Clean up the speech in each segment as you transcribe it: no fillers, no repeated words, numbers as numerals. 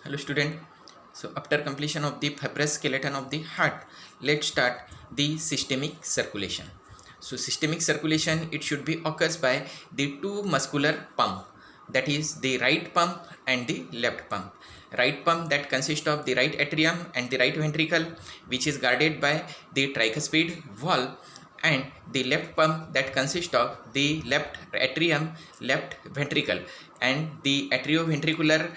Hello student. So after completion of the fibrous skeleton of the heart, let's start the systemic circulation. So systemic circulation, it should be occurs by the two muscular pump, that is the right pump and the left pump. Right pump that consists of the right atrium and the right ventricle, which is guarded by the tricuspid valve, and the left pump that consists of the left atrium, left ventricle, and the atrioventricular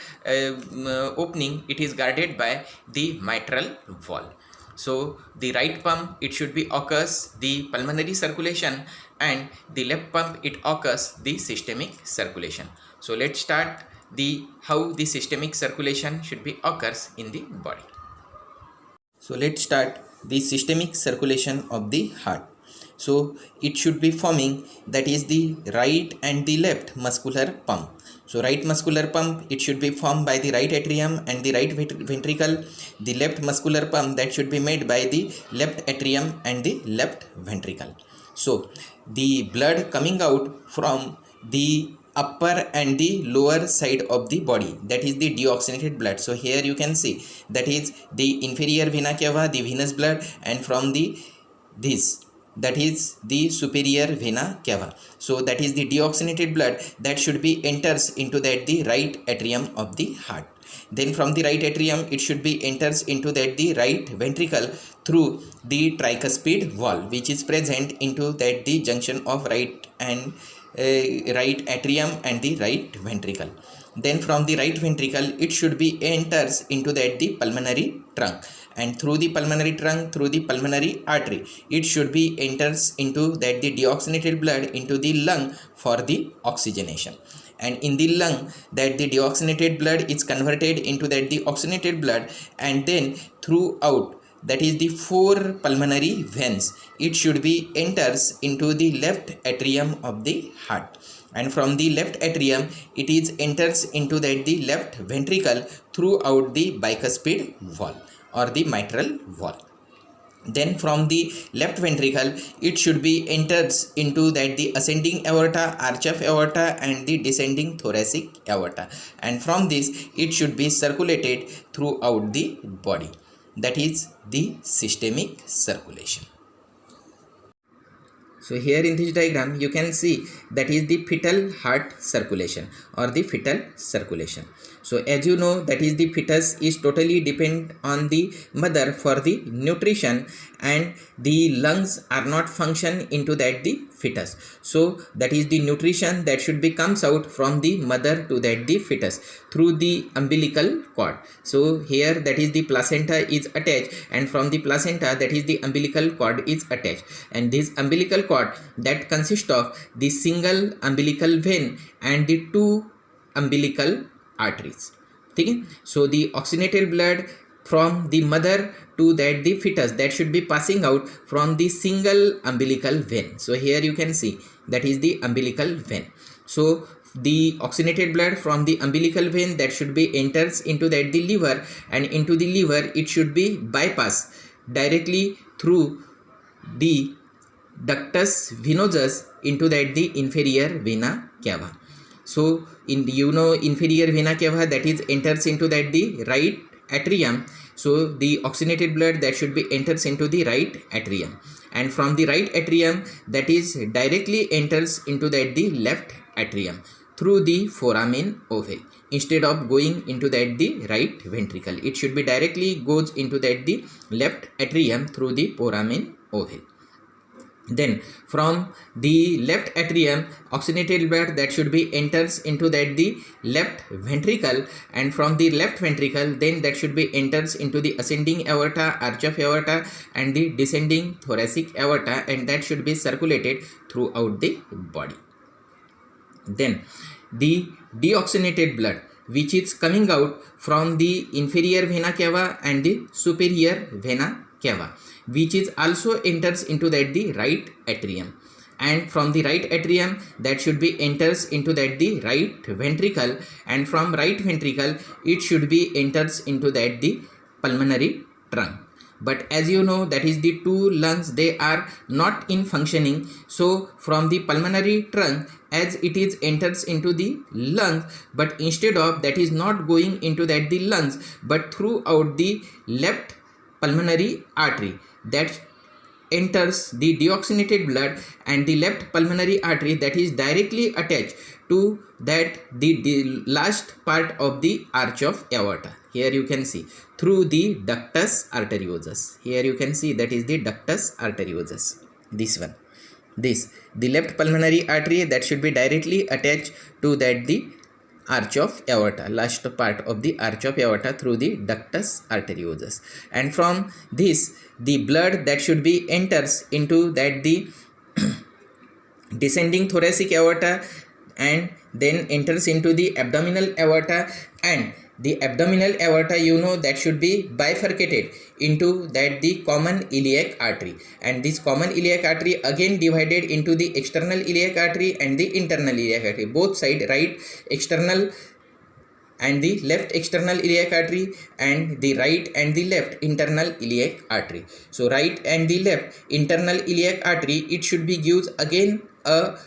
opening, it is guarded by the mitral valve. So the right pump, it should be occurs the pulmonary circulation, and the left pump, it occurs the systemic circulation. So let's start the how the systemic circulation should be occurs in the body. So let's start the systemic circulation of the heart. So it should be forming, that is the right and the left muscular pump. So right muscular pump, it should be formed by the right atrium and the right ventricle. The left muscular pump, that should be made by the left atrium and the left ventricle. So the blood coming out from the upper and the lower side of the body, that is the deoxygenated blood. So here you can see that is the inferior vena cava, the venous blood, and from the this, that is the superior vena cava. So that is the deoxygenated blood that should be enters into that the right atrium of the heart. Then from the right atrium, it should be enters into that the right ventricle through the tricuspid valve, which is present into that the junction of right and right atrium and the right ventricle. Then from the right ventricle, it should be enters into that the pulmonary trunk, and through the pulmonary trunk, through the pulmonary artery, it should be enters into that the deoxygenated blood into the lung for the oxygenation. And in the lung, that the deoxygenated blood is converted into that the oxygenated blood, and then throughout, that is the four pulmonary veins, it should be enters into the left atrium of the heart, and from the left atrium, it is enters into that the left ventricle throughout the bicuspid valve or the mitral valve. Then from the left ventricle, it should be enters into that the ascending aorta, arch of aorta, and the descending thoracic aorta, and from this, it should be circulated throughout the body. That is the systemic circulation. So here in this diagram, you can see that is the fetal heart circulation or the fetal circulation. So as you know, that is the fetus is totally dependent on the mother for the nutrition, and the lungs are not function into that the fetus. So that is the nutrition that should be comes out from the mother to that the fetus through the umbilical cord. So here that is the placenta is attached, and from the placenta, that is the umbilical cord is attached, and this umbilical cord that consists of the single umbilical vein and the two umbilical arteries. Okay? So the oxygenated blood from the mother to that the fetus, that should be passing out from the single umbilical vein. So here you can see that is the umbilical vein. So the oxygenated blood from the umbilical vein, that should be enters into that the liver, and into the liver, it should be bypass directly through the ductus venosus into that the inferior vena cava. So in inferior vena cava, that is enters into that the right atrium. So the oxygenated blood, that should be enters into the right atrium, and from the right atrium, that is directly enters into that the left atrium through the foramen ovale. Instead of going into that the right ventricle, it should be directly goes into that the left atrium through the foramen ovale. Then from the left atrium, oxygenated blood, that should be enters into that the left ventricle, and from the left ventricle, then that should be enters into the ascending aorta, arch of aorta, and the descending thoracic aorta, and that should be circulated throughout the body. Then the deoxygenated blood, which is coming out from the inferior vena cava and the superior vena cava, which is also enters into that the right atrium, and from the right atrium, that should be enters into that the right ventricle, and from right ventricle, it should be enters into that the pulmonary trunk. but as you know, that is the two lungs, they are not in functioning. So from the pulmonary trunk, as it is enters into the lungs, but instead of that is not going into that the lungs, but throughout the left pulmonary artery, that enters the deoxygenated blood, and the left pulmonary artery that is directly attached to that the last part of the arch of aorta. Here you can see through the ductus arteriosus. Here you can see that is the ductus arteriosus. This one, this the left pulmonary artery that should be directly attached to that the arch of aorta, last part of the arch of aorta through the ductus arteriosus, and from this the blood that should be enters into that the descending thoracic aorta, and then enters into the abdominal aorta, and the abdominal aorta, you know, that should be bifurcated into that the common iliac artery, and this common iliac artery again divided into the external iliac artery and the internal iliac artery, both side, right external and the left external iliac artery, and the right and the left internal iliac artery. So right and the left internal iliac artery, it should be gives again a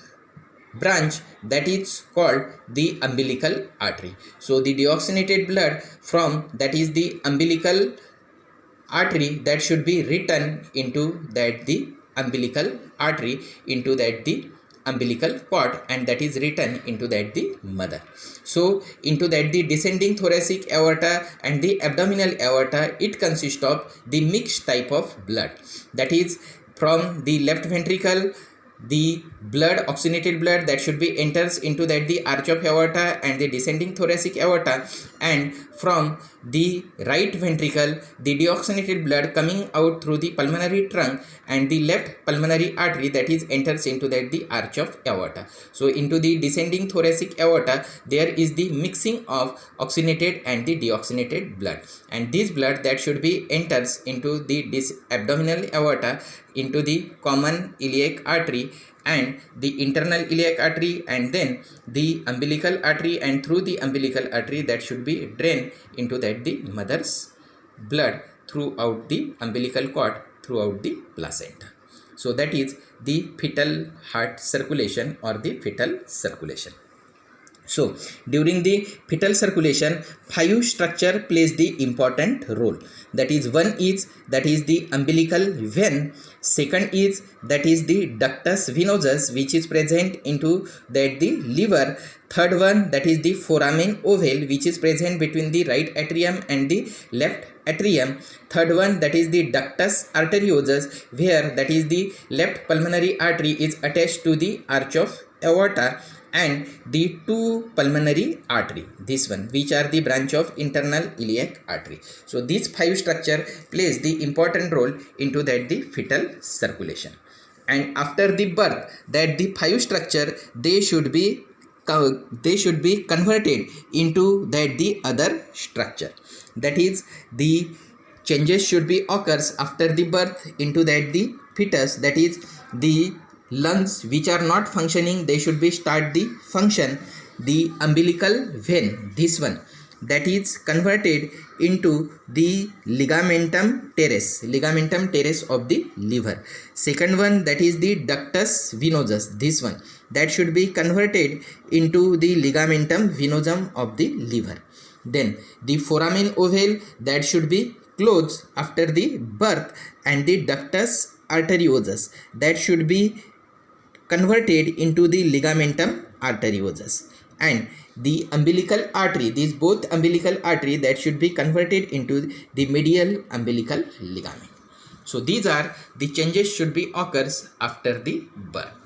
branch that is called the umbilical artery. So the deoxygenated blood from that is the umbilical artery that should be written into that the umbilical artery, into that the umbilical cord, and that is written into that the mother. So into that the descending thoracic aorta and the abdominal aorta, it consists of the mixed type of blood, that is from the left ventricle the blood, oxygenated blood that should be enters into that the arch of aorta and the descending thoracic aorta, and from the right ventricle the deoxygenated blood coming out through the pulmonary trunk and the left pulmonary artery that is enters into that the arch of aorta. So into the descending thoracic aorta there is the mixing of oxygenated and the deoxygenated blood, and this blood that should be enters into the abdominal aorta, into the common iliac artery and the internal iliac artery, and then the umbilical artery, and through the umbilical artery that should be drained into that the mother's blood throughout the umbilical cord, throughout the placenta. So that is the fetal heart circulation or the fetal circulation. So during the fetal circulation, 5 structure plays the important role. That is, one is that is the umbilical vein, second is that is the ductus venosus which is present into that the liver, third one that is the foramen ovale which is present between the right atrium and the left atrium, third one that is the ductus arteriosus where that is the left pulmonary artery is attached to the arch of aorta, and the two pulmonary artery, this one, which are the branch of internal iliac artery. So these 5 structure plays the important role into that the fetal circulation, and after the birth that the 5 structure they should be converted into that the other structure, that is the changes should be occurs after the birth into that the fetus, that is the lungs which are not functioning they should be start the function, the umbilical vein, this one, that is converted into the ligamentum teres of the liver, second one that is the ductus venosus, this one, that should be converted into the ligamentum venosum of the liver, then the foramen ovale that should be closed after the birth, and the ductus arteriosus that should be converted into the ligamentum arteriosus, and the umbilical artery, these both umbilical artery that should be converted into the medial umbilical ligament. So these are the changes should be occurs after the birth.